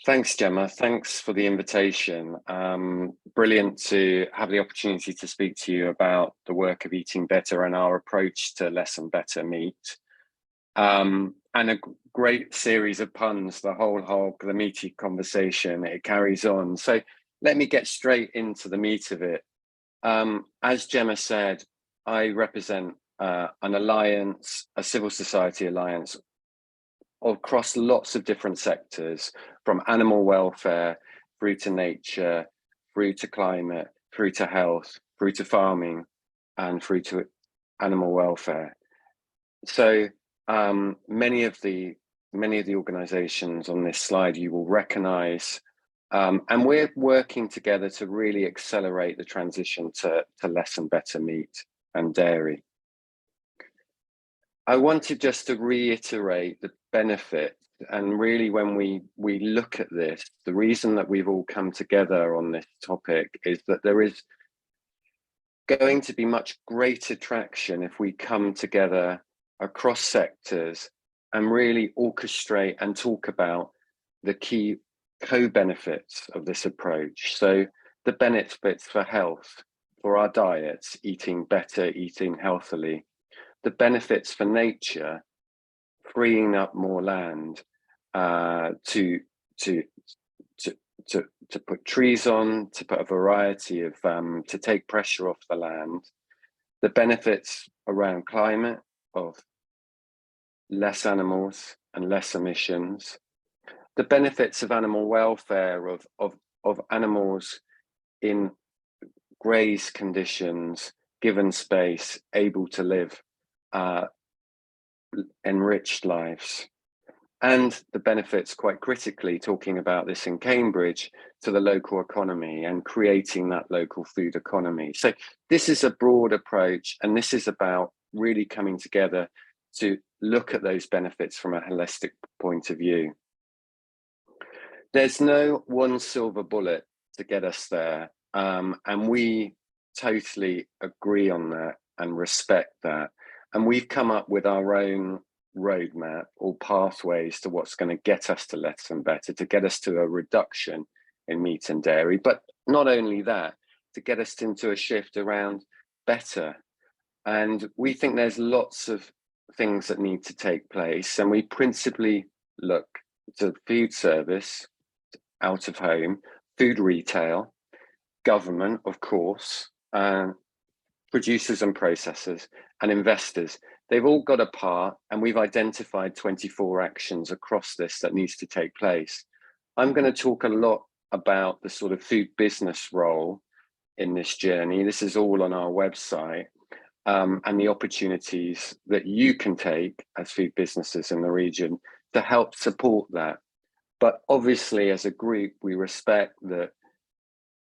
Thanks, Gemma. Thanks for the invitation. Brilliant to have the opportunity to speak to you about the work of Eating Better and our approach to less and better meat. And a great series of puns, the whole hog, the meaty conversation, it carries on. So let me get straight into the meat of it. As Gemma said, I represent an alliance, a civil society alliance across lots of different sectors, from animal welfare through to nature, through to climate, through to health, through to farming, and through to animal welfare. So many of the organizations on this slide you will recognize, and we're working together to really accelerate the transition to less and better meat and dairy. I wanted just to reiterate the benefit, and really when we look at this, the reason that we've all come together on this topic is that there is going to be much greater traction if we come together across sectors and really orchestrate and talk about the key co-benefits of this approach. So the benefits for health, for our diets, eating better, eating healthily, the benefits for nature, freeing up more land to put trees on, to put a variety of, to take pressure off the land, the benefits around climate of less animals and less emissions, the benefits of animal welfare, of animals in graze conditions, given space, able to live enriched lives, and the benefits, quite critically, talking about this in Cambridge, to the local economy and creating that local food economy. So this is a broad approach, and this is about really coming together to look at those benefits from a holistic point of view. There's no one silver bullet to get us there, and we totally agree on that and respect that. And we've come up with our own roadmap or pathways to what's going to get us to less and better, to get us to a reduction in meat and dairy. But not only that, to get us into a shift around better. And we think there's lots of things that need to take place. And we principally look to food service, out of home, food retail, government, of course, producers and processors, and investors. They've all got a part, and we've identified 24 actions across this that needs to take place. I'm going to talk a lot about the sort of food business role in this journey. This is all on our website, and the opportunities that you can take as food businesses in the region to help support that. But obviously, as a group, we respect that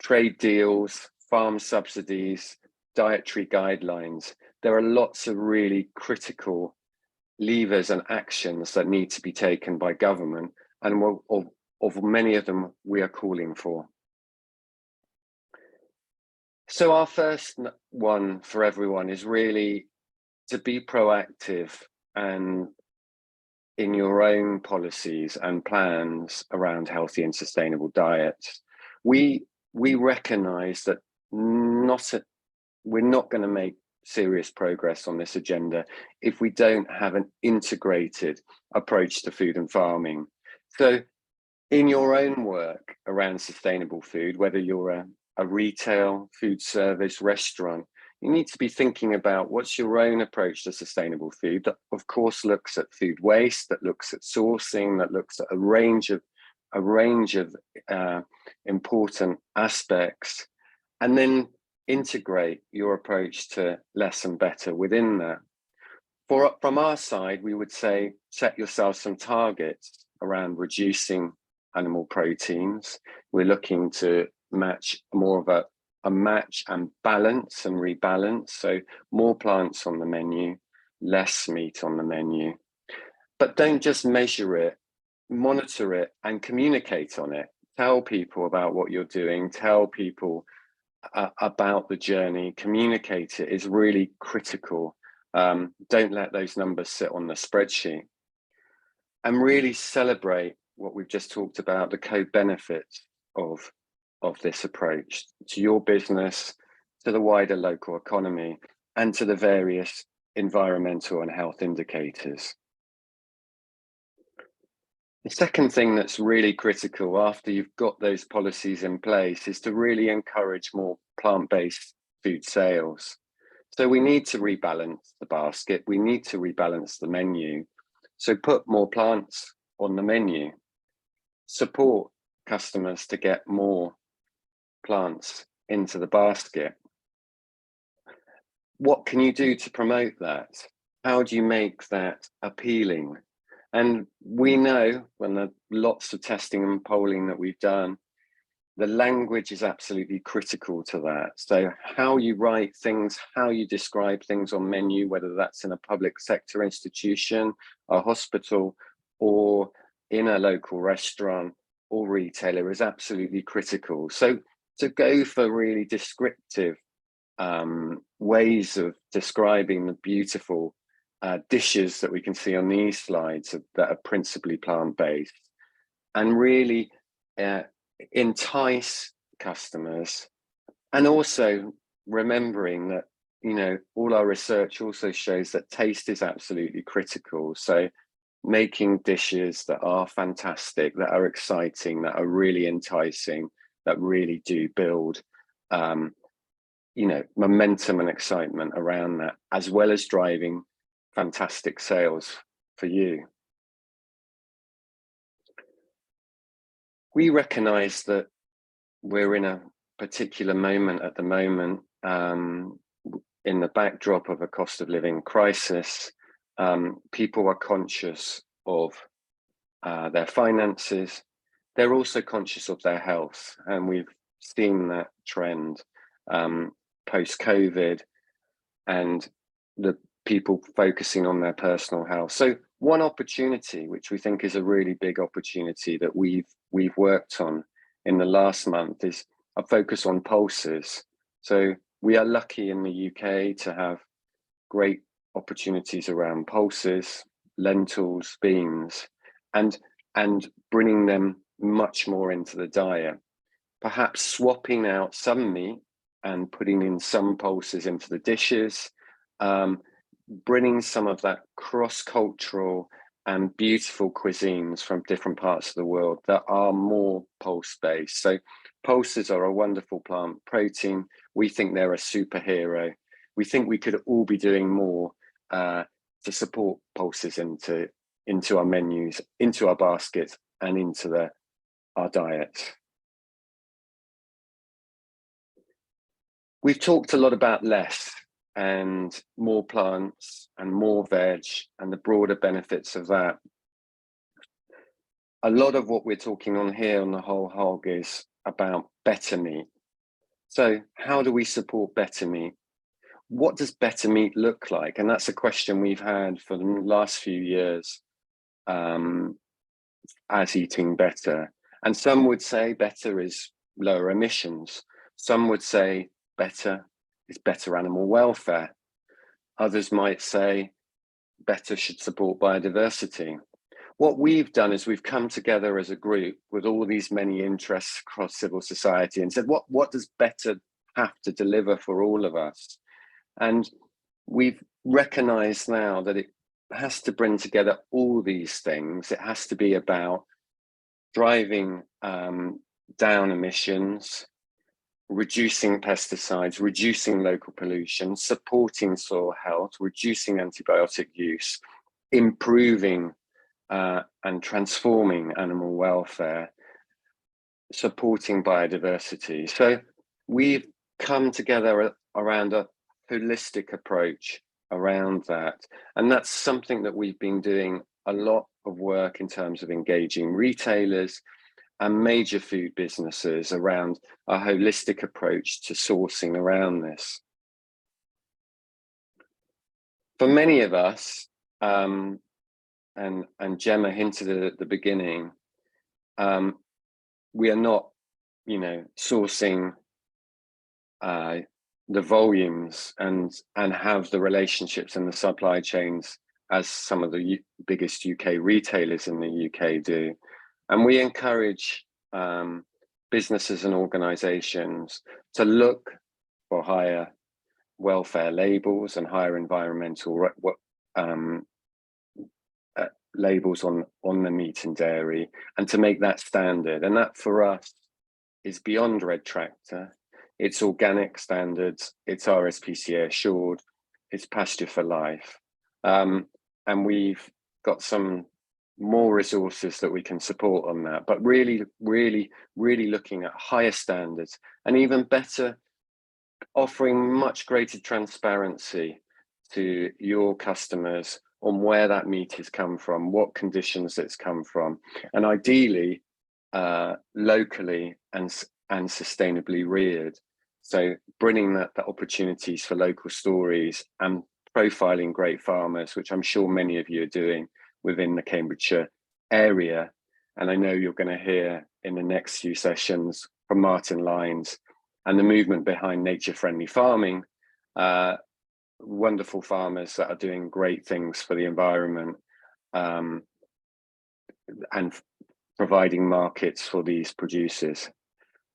trade deals, farm subsidies, dietary guidelines, there are lots of really critical levers and actions that need to be taken by government, and of many of them we are calling for. So our first one for everyone is really to be proactive and in your own policies and plans around healthy and sustainable diets. We recognize that we're not going to make serious progress on this agenda if we don't have an integrated approach to food and farming. So in your own work around sustainable food, whether you're a retail, food service, restaurant, you need to be thinking about what's your own approach to sustainable food that of course looks at food waste, that looks at sourcing, that looks at a range of important aspects, and then integrate your approach to less and better within that. From our side, we would say, set yourself some targets around reducing animal proteins. We're looking to match more of a match and balance and rebalance. So more plants on the menu, less meat on the menu. But don't just measure it, monitor it and communicate on it. Tell people about what you're doing, tell people about the journey, communicate it is really critical. Don't let those numbers sit on the spreadsheet, and really celebrate what we've just talked about, the co-benefits of this approach to your business, to the wider local economy, and to the various environmental and health indicators. The second thing that's really critical after you've got those policies in place is to really encourage more plant-based food sales. So we need to rebalance the basket, we need to rebalance the menu. So put more plants on the menu, support customers to get more plants into the basket. What can you do to promote that? How do you make that appealing? And we know, when the lots of testing and polling that we've done, the language is absolutely critical to that. So how you write things, how you describe things on menu, whether that's in a public sector institution, a hospital, or in a local restaurant or retailer, is absolutely critical. So to go for really descriptive ways of describing the beautiful dishes that we can see on these slides that are principally plant-based, and really entice customers, and also remembering that, you know, all our research also shows that taste is absolutely critical. So making dishes that are fantastic, that are exciting, that are really enticing, that really do build you know, momentum and excitement around that, as well as driving fantastic sales for you. We recognize that we're in a particular moment at the moment, in the backdrop of a cost of living crisis. People are conscious of their finances. They're also conscious of their health, and we've seen that trend post-COVID, and the people focusing on their personal health. So one opportunity, which we think is a really big opportunity that we've worked on in the last month, is a focus on pulses. So we are lucky in the UK to have great opportunities around pulses, lentils, beans, and bringing them much more into the diet. Perhaps swapping out some meat and putting in some pulses into the dishes, bringing some of that cross-cultural and beautiful cuisines from different parts of the world that are more pulse-based. So pulses are a wonderful plant protein. We think they're a superhero. We think we could all be doing more to support pulses into our menus, into our baskets, and into our diets. We've talked a lot about less and more plants and more veg and the broader benefits of that. A lot of what we're talking on here on the whole hog is about better meat. So how do we support better meat? What does better meat look like? And that's a question we've had for the last few years as eating better. And some would say better is lower emissions. Some would say better is better animal welfare. Others might say better should support biodiversity. What we've done is we've come together as a group with all these many interests across civil society and said, what does better have to deliver for all of us? And we've recognized now that it has to bring together all these things. It has to be about driving down emissions, reducing pesticides, reducing local pollution, supporting soil health, reducing antibiotic use, improving and transforming animal welfare, supporting biodiversity. So we've come together around a holistic approach around that. And that's something that we've been doing a lot of work in terms of engaging retailers and major food businesses around a holistic approach to sourcing around this. For many of us, and Gemma hinted at the beginning, we are not, sourcing the volumes and have the relationships and the supply chains as some of the biggest UK retailers in the UK do. And we encourage businesses and organizations to look for higher welfare labels and higher environmental labels on the meat and dairy, and to make that standard. And that for us is beyond Red Tractor. It's organic standards, it's RSPCA assured, it's pasture for life. And we've got some more resources that we can support on that, but really looking at higher standards, and even better, offering much greater transparency to your customers on where that meat has come from, what conditions it's come from, and ideally locally and sustainably reared. So bringing that opportunities for local stories and profiling great farmers, which I'm sure many of you are doing within the Cambridgeshire area. And I know you're going to hear in the next few sessions from Martin Lyons and the movement behind nature-friendly farming, wonderful farmers that are doing great things for the environment, and providing markets for these producers.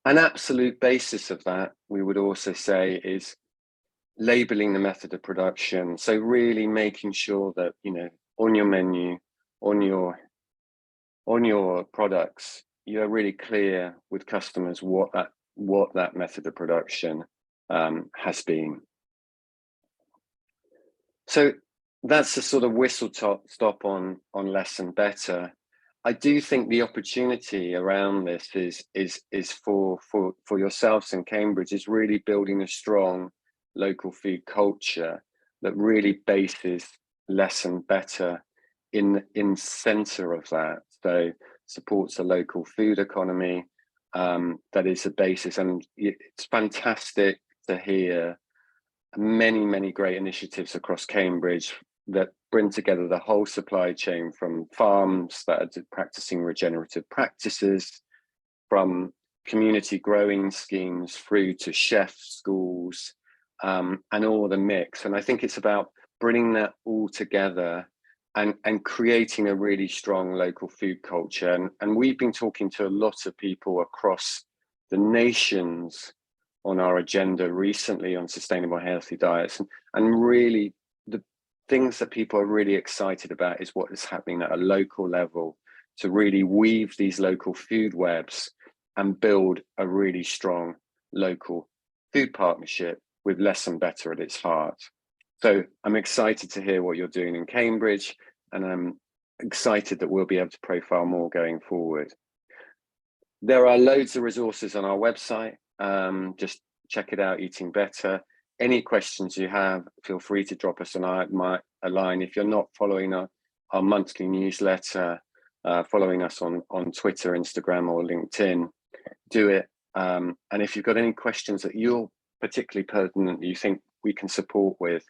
An absolute basis of that, we would also say, is labeling the method of production. So really making sure that, you know, on your menu, on your products, you're really clear with customers what that method of production has been. So that's the sort of whistle stop on less and better. I do think the opportunity around this is for yourselves in Cambridge is really building a strong local food culture that really bases less and better in center of that. So supports a local food economy, that is a basis. And it's fantastic to hear many great initiatives across Cambridge that bring together the whole supply chain, from farms that are practicing regenerative practices, from community growing schemes through to chef schools, and all the mix. And I think it's about bringing that all together and creating a really strong local food culture. And we've been talking to a lot of people across the nations on our agenda recently on sustainable healthy diets, and really the things that people are really excited about is what is happening at a local level to really weave these local food webs and build a really strong local food partnership with less and better at its heart. So I'm excited to hear what you're doing in Cambridge, and I'm excited that we'll be able to profile more going forward. There are loads of resources on our website. Just check it out, Eating Better. Any questions you have, feel free to drop us a line. If you're not following our monthly newsletter, following us on Twitter, Instagram, or LinkedIn, do it. And if you've got any questions that you're particularly pertinent, you think we can support with,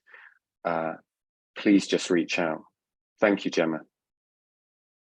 please just reach out. Thank you, Gemma.